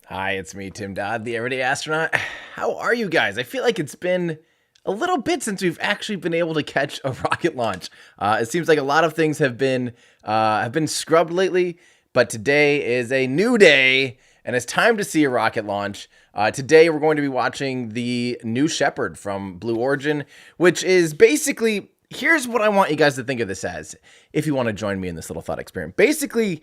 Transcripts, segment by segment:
Hi, it's me, Tim Dodd, the Everyday Astronaut. How are you guys? I feel like it's been a little bit since we've actually been able to catch a rocket launch. It seems like a lot of things have been scrubbed lately, but today is a new day, and it's time to see a rocket launch. Today, we're going to be watching the new Shepard from Blue Origin, which is basically, here's what I want you guys to think of this as, if you want to join me in this little thought experiment. Basically,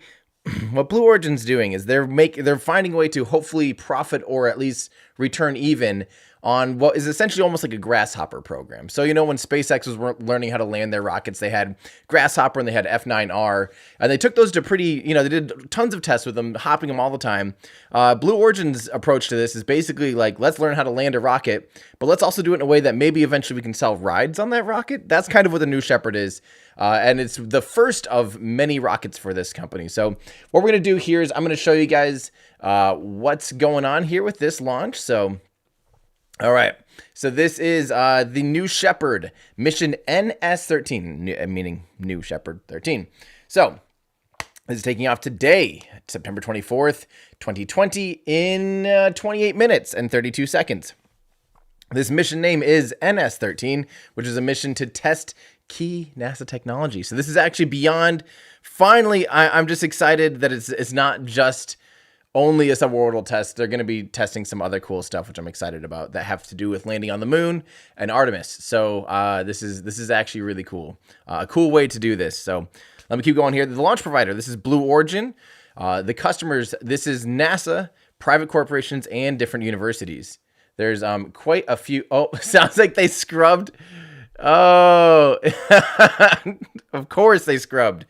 what Blue Origin's doing is they're finding a way to hopefully profit or at least return even on what is essentially almost like a grasshopper program. So, you know, when SpaceX was learning how to land their rockets, they had Grasshopper and they had F9R, and they took those to pretty, you know, they did tons of tests with them, hopping them all the time. Blue Origin's approach to this is basically like, let's learn how to land a rocket, but let's also do it in a way that maybe eventually we can sell rides on that rocket. That's kind of what the new Shepard is. And it's the first of many rockets for this company. So what we're going to do here is I'm going to show you guys what's going on here with this launch. So, all right. So this is the new Shepard, mission NS13, meaning New Shepard 13. So this is taking off today, September 24th, 2020, in 28 minutes and 32 seconds. This mission name is NS13, which is a mission to test key NASA technology. So this is actually beyond, finally, I'm just excited that it's not just only a suborbital test. They're going to be testing some other cool stuff, which I'm excited about, that have to do with landing on the moon and Artemis. So this is actually really cool. A cool way to do this. So let me keep going here. The launch provider, this is Blue Origin. The customers, this is NASA, private corporations, and different universities. There's quite a few. Oh, sounds like they scrubbed. Oh, of course they scrubbed.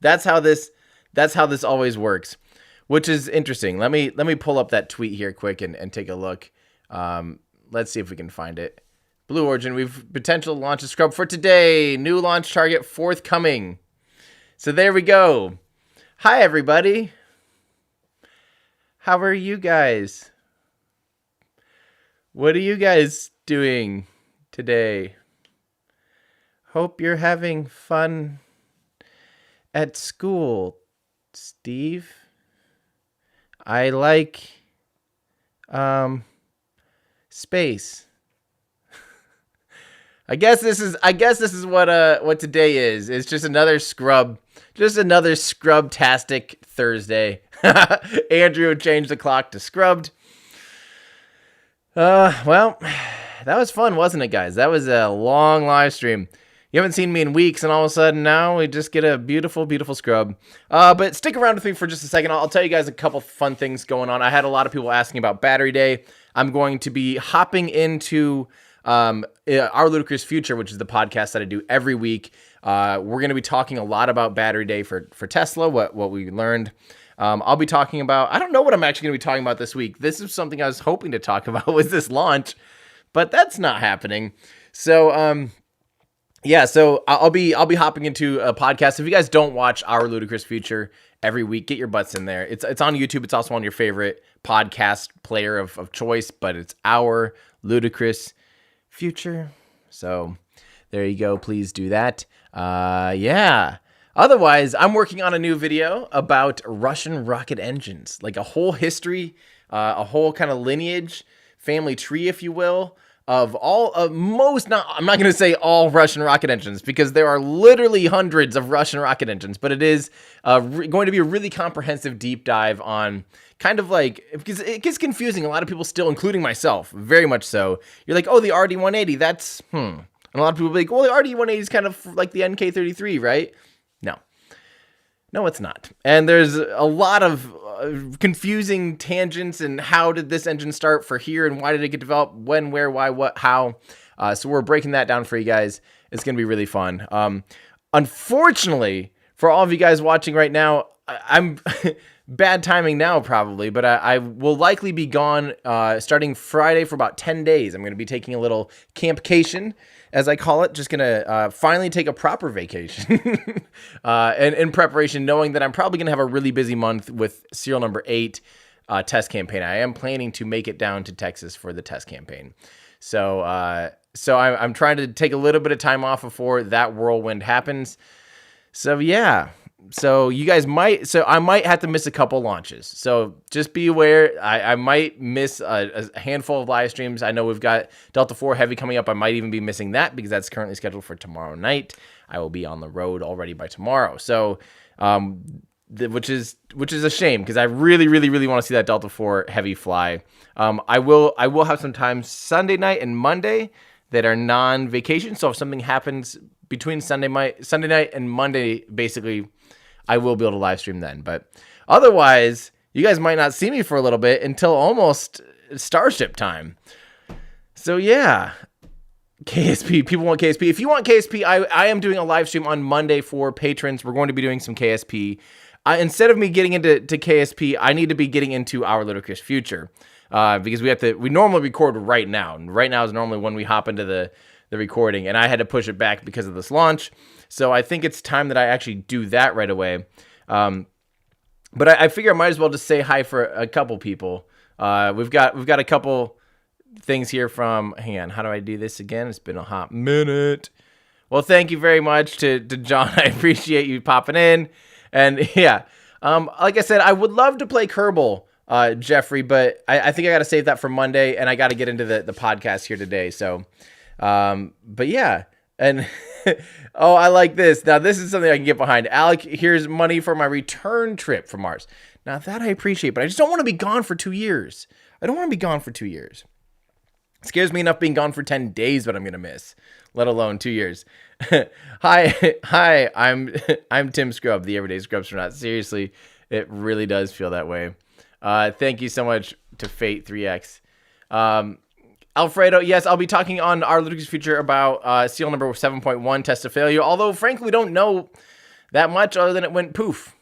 That's how this always works, which is interesting. Let me pull up that tweet here quick and take a look. Let's see if we can find it. Blue Origin, we've potential launch a scrub for today. New launch target forthcoming. So there we go. Hi, everybody. How are you guys? What are you guys doing today? Hope you're having fun at school, Steve. I like space. I guess this is what today is. It's just another scrub. Just another scrub-tastic Thursday. Andrew changed the clock to scrubbed. Well, that was fun, wasn't it, guys? That was a long live stream. You haven't seen me in weeks, and all of a sudden now we just get a beautiful, beautiful scrub. But stick around with me for just a second. I'll tell you guys a couple fun things going on. I had a lot of people asking about Battery Day. I'm going to be hopping into Our Ludicrous Future, which is the podcast that I do every week. We're going to be talking a lot about Battery Day for Tesla, what we learned. I'll be talking about, I don't know what I'm actually going to be talking about this week. This is something I was hoping to talk about with this launch, but that's not happening. So, yeah, so I'll be hopping into a podcast. If you guys don't watch Our Ludicrous Future every week, get your butts in there. It's on YouTube. It's also on your favorite podcast player of choice, but it's Our Ludicrous Future. So there you go. Please do that. Yeah. Otherwise, I'm working on a new video about Russian rocket engines, like a whole history, a whole kind of lineage, family tree, if you will, of all of most, I'm not going to say all Russian rocket engines, because there are literally hundreds of Russian rocket engines, but it is going to be a really comprehensive deep dive on kind of like, because it gets confusing. A lot of people still, including myself, very much so. You're like, oh, the RD-180, that's, And a lot of people will be like, well, the RD-180 is kind of like the NK-33, right? No, it's not. And there's a lot of confusing tangents and how did this engine start for here and why did it get developed, when, where, why, what, how. So we're breaking that down for you guys. It's going to be really fun. Unfortunately, for all of you guys watching right now, I'm bad timing now probably, but I will likely be gone starting Friday for about 10 days. I'm going to be taking a little campcation, as I call it, just going to finally take a proper vacation and in preparation, knowing that I'm probably going to have a really busy month with serial number 8 test campaign. I am planning to make it down to Texas for the test campaign. So I'm trying to take a little bit of time off before that whirlwind happens. So yeah. So you guys I might have to miss a couple launches. So just be aware, I might miss a handful of live streams. I know we've got Delta 4 Heavy coming up. I might even be missing that because that's currently scheduled for tomorrow night. I will be on the road already by tomorrow. So, which is a shame because I really, really, really want to see that Delta 4 Heavy fly. I will have some time Sunday night and Monday that are non-vacation. So if something happens between Sunday night and Monday, basically, I will be able to live stream then. But otherwise, you guys might not see me for a little bit until almost Starship time. So yeah, KSP. People want KSP. If you want KSP, I am doing a live stream on Monday for patrons. We're going to be doing some KSP. Instead of me getting into KSP, I need to be getting into Our Ludicrous Future. Because we normally record right now. And right now is normally when we hop into the recording. And I had to push it back because of this launch. So I think it's time that I actually do that right away. But I figure I might as well just say hi for a couple people. We've got a couple things here from, hang on, how do I do this again? It's been a hot minute. Well, thank you very much to John. I appreciate you popping in. And yeah, like I said, I would love to play Kerbal, Jeffrey, but I think I got to save that for Monday and I got to get into the podcast here today. So, but yeah, and oh, I like this. Now, this is something I can get behind. Alec, here's money for my return trip from Mars. Now, that I appreciate, but I just don't want to be gone for 2 years. I don't want to be gone for 2 years. It scares me enough being gone for 10 days, what I'm going to miss, let alone 2 years. Hi, I'm Tim Scrub, the Everyday Scrubstronaut. Seriously, it really does feel that way. Thank you so much to Fate 3X. Alfredo, yes, I'll be talking on Our Ludicrous Future about serial number 7.1, Test of Failure, although frankly we don't know that much other than it went poof.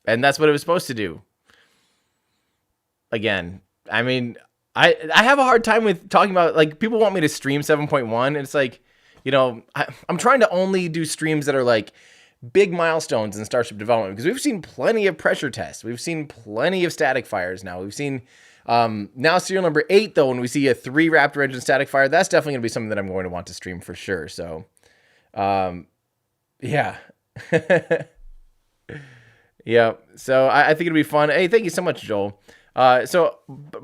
And that's what it was supposed to do. Again, I mean, I have a hard time with talking about, like, people want me to stream 7.1, and it's like, you know, I'm trying to only do streams that are like big milestones in Starship development, because we've seen plenty of pressure tests. We've seen plenty of static fires now. We've seen now serial number 8, though, when we see a 3 Raptor engine static fire, that's definitely going to be something that I'm going to want to stream for sure. So, yeah. Yeah. So I think it'll be fun. Hey, thank you so much, Joel. But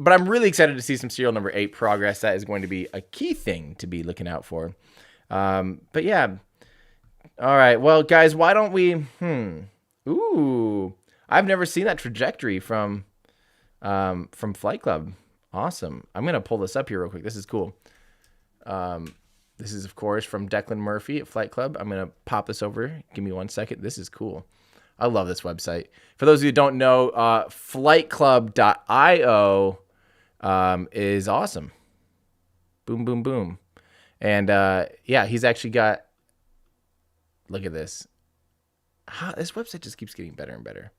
I'm really excited to see some serial number 8 progress. That is going to be a key thing to be looking out for. But yeah. All right. Well, guys, why don't we, Ooh, I've never seen that trajectory from Flight Club. Awesome. I'm going to pull this up here real quick. This is cool. This is, of course, from Declan Murphy at Flight Club. I'm going to pop this over. Give me 1 second. This is cool. I love this website. For those of you who don't know, flightclub.io is awesome. Boom, boom, boom. And yeah, he's actually got, look at this. This website just keeps getting better and better.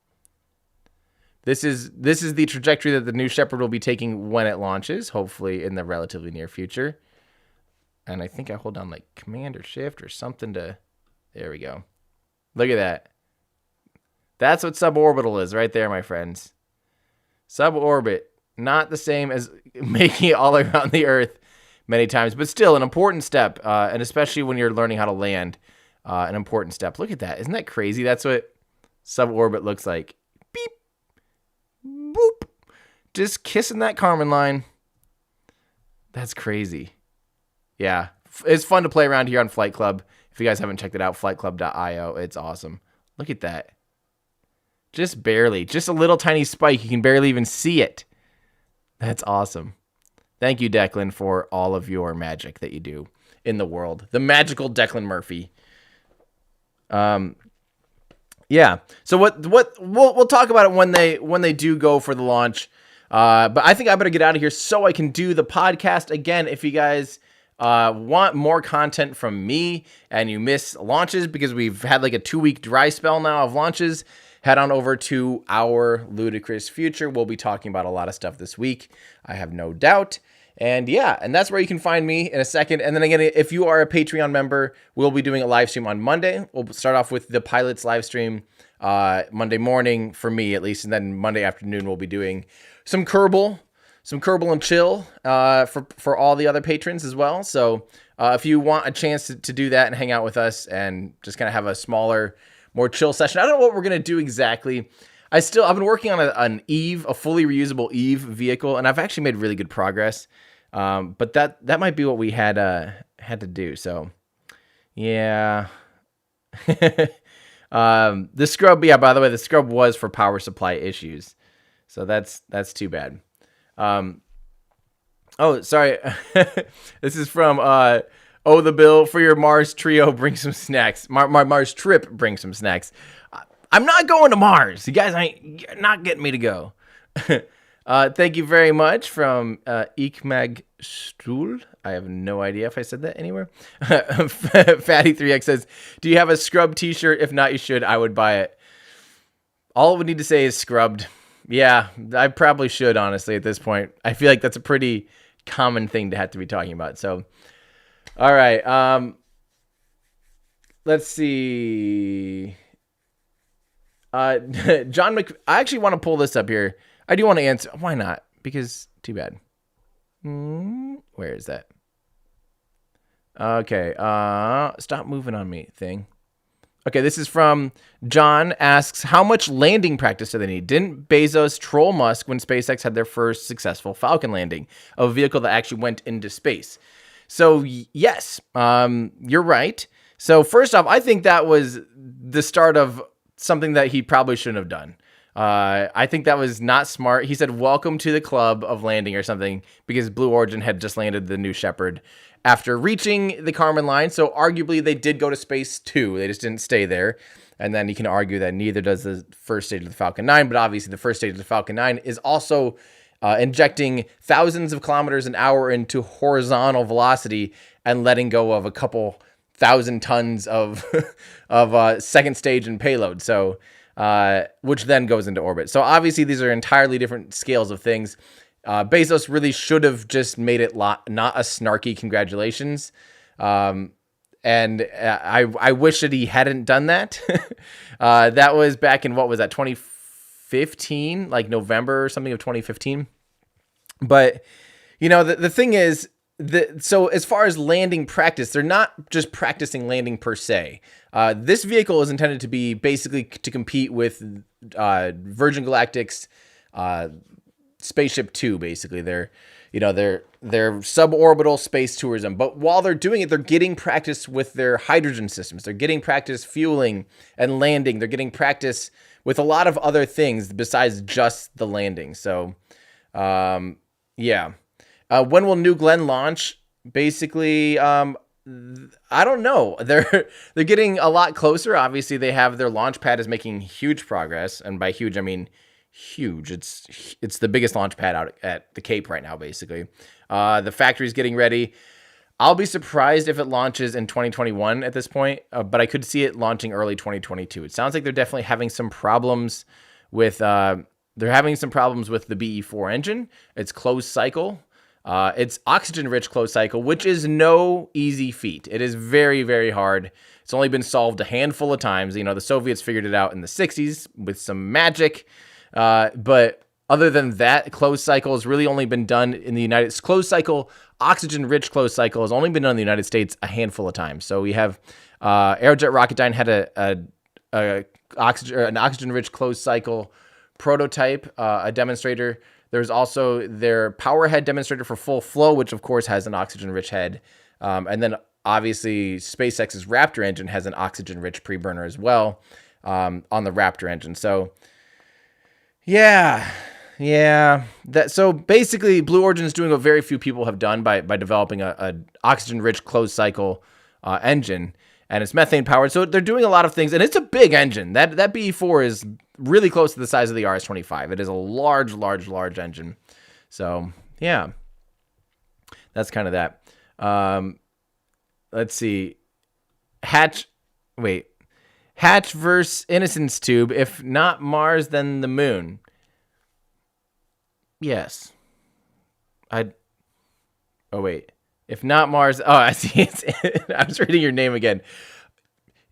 This is the trajectory that the new Shepard will be taking when it launches, hopefully in the relatively near future. And I think I hold down like Command or Shift or something to, there we go. Look at that. That's what suborbital is right there, my friends. Suborbit, not the same as making it all around the Earth many times, but still an important step, and especially when you're learning how to land, an important step. Look at that. Isn't that crazy? That's what suborbit looks like. Beep. Boop. Just kissing that Kármán line. That's crazy. Yeah. It's fun to play around here on Flight Club. If you guys haven't checked it out, flightclub.io. It's awesome. Look at that. Just barely. Just a little tiny spike. You can barely even see it. That's awesome. Thank you, Declan, for all of your magic that you do. in the world. The magical Declan Murphy. Yeah. So what we'll talk about it when they do go for the launch. But I think I better get out of here so I can do the podcast again. If you guys want more content from me and you miss launches because we've had like a 2-week dry spell now of launches, head on over to our Ludicrous Future. We'll be talking about a lot of stuff this week, I have no doubt. And yeah, and that's where you can find me in a second. And then again, if you are a Patreon member, we'll be doing a live stream on Monday. We'll start off with the pilots live stream Monday morning for me at least. And then Monday afternoon, we'll be doing some Kerbal and chill for all the other patrons as well. So if you want a chance to do that and hang out with us and just kind of have a smaller, more chill session. I don't know what we're going to do exactly. I've been working on a fully reusable Eve vehicle, and I've actually made really good progress. But that might be what we had to do. So yeah. The scrub, yeah, by the way, the scrub was for power supply issues. So that's too bad. Oh, sorry. This is from the bill for your Mars trio, bring some snacks. Mars trip, bring some snacks. I'm not going to Mars. You guys you're not getting me to go. Thank you very much from Ikmag Stuhl. I have no idea if I said that anywhere. Fatty3X says, do you have a scrub t-shirt? If not, you should. I would buy it. All it would need to say is scrubbed. Yeah, I probably should, honestly, at this point. I feel like that's a pretty common thing to have to be talking about. So, all right. Let's see. John I actually want to pull this up here. I do want to answer. Why not? Because too bad. Where is that? Okay. Stop moving on me, thing. Okay, this is from John asks, how much landing practice do they need? Didn't Bezos troll Musk when SpaceX had their first successful Falcon landing of a vehicle that actually went into space? So yes, you're right. So first off, I think that was the start of something that he probably shouldn't have done. I think that was not smart. He said, welcome to the club of landing or something, because Blue Origin had just landed the new Shepard after reaching the Kármán line. So arguably they did go to space too. They just didn't stay there. And then you can argue that neither does the first stage of the Falcon 9, but obviously the first stage of the Falcon 9 is also injecting thousands of kilometers an hour into horizontal velocity and letting go of a couple thousand tons of second stage and payload. So which then goes into orbit. So obviously these are entirely different scales of things. Bezos really should have just made it not a snarky congratulations. And I wish that he hadn't done that. That was back in, what was that, 2015, like November or something of 2015. But, you know, the thing is, so as far as landing practice, they're not just practicing landing per se. This vehicle is intended to be basically to compete with Virgin Galactic's Spaceship Two. Basically, they're suborbital space tourism. But while they're doing it, they're getting practice with their hydrogen systems. They're getting practice fueling and landing. They're getting practice with a lot of other things besides just the landing. So, yeah. When will New Glenn launch? Basically, I don't know. They're getting a lot closer. Obviously, they have their launch pad is making huge progress, and by huge I mean huge. It's the biggest launch pad out at the Cape right now. Basically, the factory's getting ready. I'll be surprised if it launches in 2021 at this point, but I could see it launching early 2022. It sounds like they're definitely having some problems with the BE4 engine. It's closed cycle. It's oxygen-rich closed cycle, which is no easy feat. It is very, very hard. It's only been solved a handful of times. You know, the Soviets figured it out in the 60s with some magic. But other than that, closed cycle has really only been done in the United States. Closed cycle, oxygen-rich closed cycle has only been done in the United States a handful of times. So we have Aerojet Rocketdyne had an oxygen-rich closed cycle prototype, a demonstrator. There's also their power head demonstrator for full flow, which of course has an oxygen-rich head. And then obviously SpaceX's Raptor engine has an oxygen-rich preburner as well on the Raptor engine. So yeah, Yeah. So basically, Blue Origin is doing what very few people have done by developing a oxygen-rich closed cycle engine, and it's methane powered. So they're doing a lot of things, and it's a big engine. That BE4 is really close to the size of the RS-25. It is a large engine. So yeah, that's kind of that. Let's see. Hatch versus Innocence Tube. If not Mars, then the moon. Yes. Oh, wait. If not Mars. Oh, I see. I was reading your name again.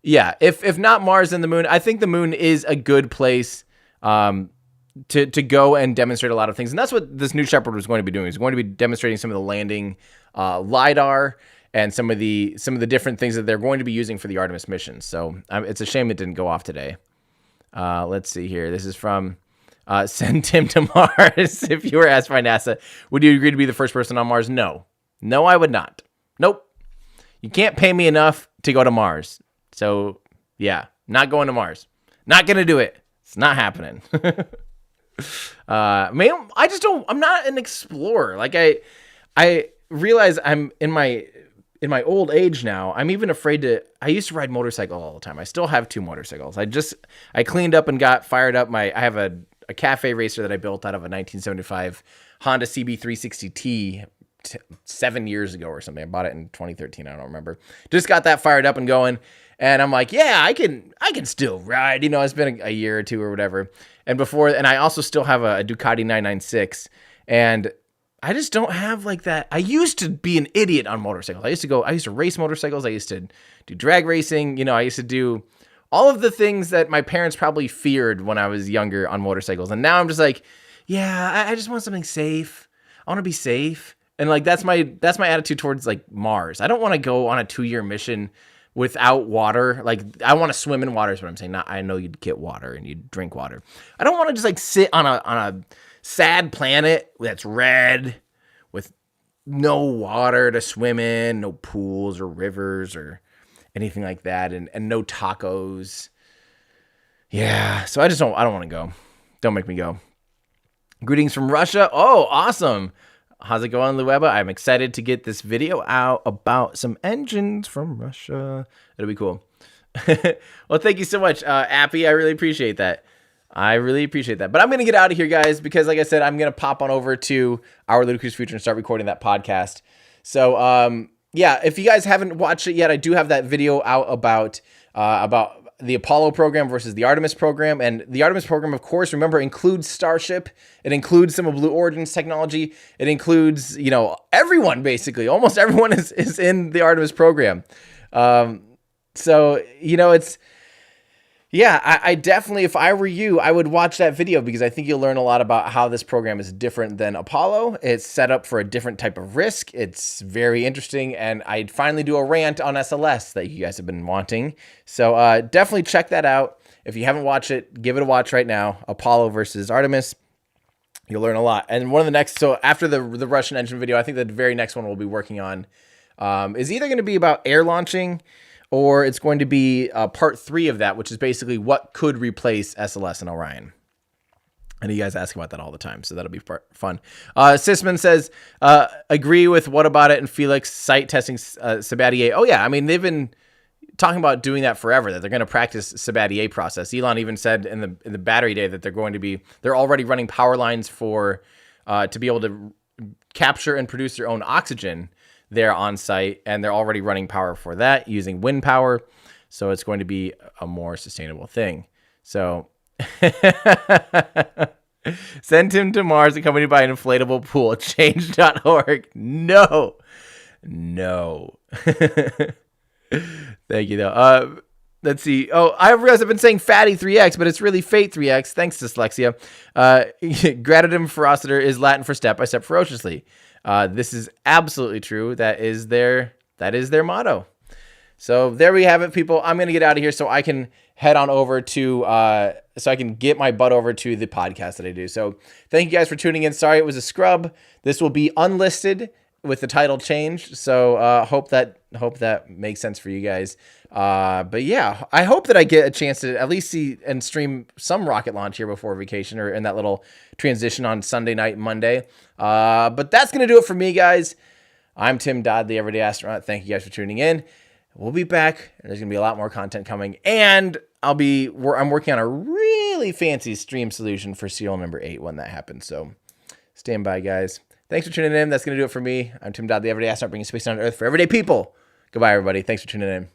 Yeah. If not Mars, then the moon. I think the moon is a good place to go and demonstrate a lot of things. And that's what this new Shepard was going to be doing. It's going to be demonstrating some of the landing LiDAR and some of the different things that they're going to be using for the Artemis mission. So it's a shame it didn't go off today. Let's see here. This is from send Tim to Mars. If you were asked by NASA, would you agree to be the first person on Mars? No, I would not. Nope. You can't pay me enough to go to Mars. So yeah, not going to Mars. Not going to do it. It's not happening. Man, I'm not an explorer. Like I realize I'm in my old age now. I'm even afraid I used to ride motorcycle all the time. I still have 2 motorcycles. I cleaned up and got fired up. I have a cafe racer that I built out of a 1975 Honda CB360T 7 years ago or something. I bought it in 2013. I don't remember. Just got that fired up and going. And I'm like, yeah, I can still ride. It's been a year or 2 or whatever. And I also still have a Ducati 996. And I just don't have like that. I used to be an idiot on motorcycles. I used to race motorcycles. I used to do drag racing. I used to do all of the things that my parents probably feared when I was younger on motorcycles. And now I'm just like, yeah, I just want something safe. I want to be safe. And like, that's my attitude towards like Mars. I don't want to go on a 2-year mission without water. Like, I want to swim in water is what I'm saying. I know you'd get water and you'd drink water. I don't want to just like sit on a sad planet that's red with no water to swim in, no pools or rivers or anything like that, and no tacos. Yeah, so I don't want to go. Don't make me go. Greetings from Russia. Oh, awesome. How's it going, Lueba? I'm excited to get this video out about some engines from Russia. It'll be cool. Well, thank you so much, Appy. I really appreciate that. But I'm going to get out of here, guys, because like I said, I'm going to pop on over to Our Ludicrous Future and start recording that podcast. So, yeah, if you guys haven't watched it yet, I do have that video out about the Apollo program versus the Artemis program. And the Artemis program, of course, remember, includes Starship. It includes some of Blue Origin's technology. It includes, everyone, basically. Almost everyone is in the Artemis program. So, it's... Yeah, I definitely, if I were you, I would watch that video because I think you'll learn a lot about how this program is different than Apollo. It's set up for a different type of risk. It's very interesting, and I'd finally do a rant on SLS that you guys have been wanting. So definitely check that out. If you haven't watched it, give it a watch right now. Apollo versus Artemis. You'll learn a lot. And one of the next, so after the Russian engine video, I think the very next one we'll be working on is either going to be about air launching, or it's going to be part 3 of that, which is basically what could replace SLS and Orion. And you guys ask about that all the time, so that'll be fun. Sisman says, agree with what about it and Felix site testing Sabatier. Oh yeah, I mean, they've been talking about doing that forever, that they're going to practice Sabatier process. Elon even said in the battery day that they're already running power lines for to be able to capture and produce their own oxygen there on site, and they're already running power for that using wind power. So it's going to be a more sustainable thing. So send him to Mars accompanied by an inflatable pool. Change.org. No. Thank you, though. Let's see. Oh, I realize I've been saying Fatty 3X, but it's really Fate 3X. Thanks, Dyslexia. Gratitum ferociter is Latin for step by step ferociously. This is absolutely true. That is their motto. So there we have it, people. I'm going to get out of here so I can head on over to, so I can get my butt over to the podcast that I do. So thank you guys for tuning in. Sorry it was a scrub. This will be unlisted with the title change. So hope that makes sense for you guys. But yeah, I hope that I get a chance to at least see and stream some rocket launch here before vacation, or in that little transition on Sunday night, Monday. But that's going to do it for me, guys. I'm Tim Dodd, the Everyday Astronaut. Thank you guys for tuning in. We'll be back. There's going to be a lot more content coming, and I'm working on a really fancy stream solution for serial number 8 when that happens. So stand by, guys. Thanks for tuning in. That's going to do it for me. I'm Tim Dodd, the Everyday Astronaut, bringing space down to Earth for everyday people. Goodbye, everybody. Thanks for tuning in.